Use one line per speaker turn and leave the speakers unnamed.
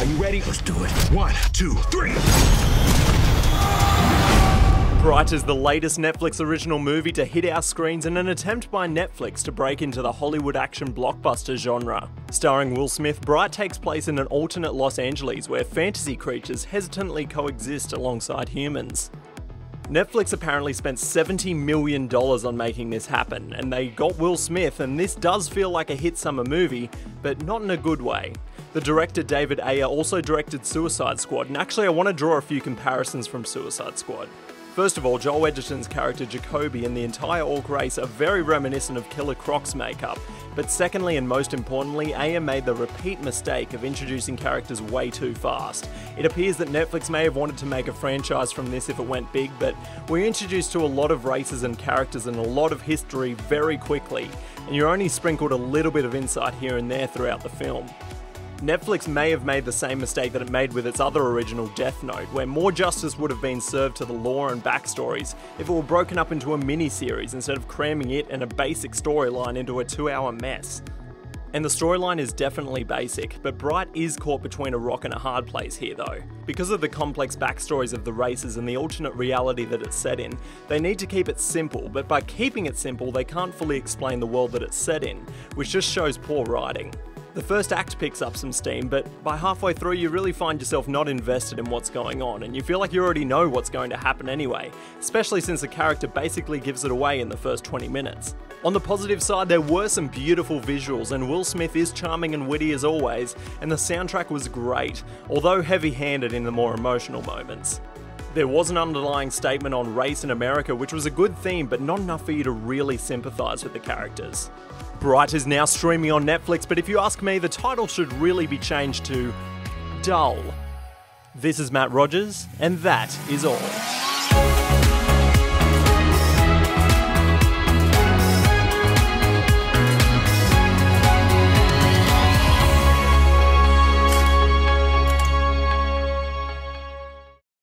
Are you ready? Let's do it. 1, 2, 3.
Bright is the latest Netflix original movie to hit our screens in an attempt by Netflix to break into the Hollywood action blockbuster genre. Starring Will Smith, Bright takes place in an alternate Los Angeles where fantasy creatures hesitantly coexist alongside humans. Netflix apparently spent $70 million on making this happen, and they got Will Smith, and this does feel like a hit summer movie, but not in a good way. The director David Ayer also directed Suicide Squad, and actually I want to draw a few comparisons from Suicide Squad. First of all, Joel Edgerton's character Jacoby and the entire orc race are very reminiscent of Killer Croc's makeup, but secondly and most importantly, Ayer made the repeat mistake of introducing characters way too fast. It appears that Netflix may have wanted to make a franchise from this if it went big, but we're introduced to a lot of races and characters and a lot of history very quickly, and you're only sprinkled a little bit of insight here and there throughout the film. Netflix may have made the same mistake that it made with its other original Death Note, where more justice would have been served to the lore and backstories if it were broken up into a mini-series instead of cramming it and a basic storyline into a 2-hour mess. And the storyline is definitely basic, but Bright is caught between a rock and a hard place here though. Because of the complex backstories of the races and the alternate reality that it's set in, they need to keep it simple, but by keeping it simple they can't fully explain the world that it's set in, which just shows poor writing. The first act picks up some steam, but by halfway through you really find yourself not invested in what's going on, and you feel like you already know what's going to happen anyway, especially since the character basically gives it away in the first 20 minutes. On the positive side, there were some beautiful visuals, and Will Smith is charming and witty as always, and the soundtrack was great, although heavy-handed in the more emotional moments. There was an underlying statement on race in America, which was a good theme, but not enough for you to really sympathise with the characters. Bright is now streaming on Netflix, but if you ask me, the title should really be changed to Dull. This is Matt Rogers, and that is all.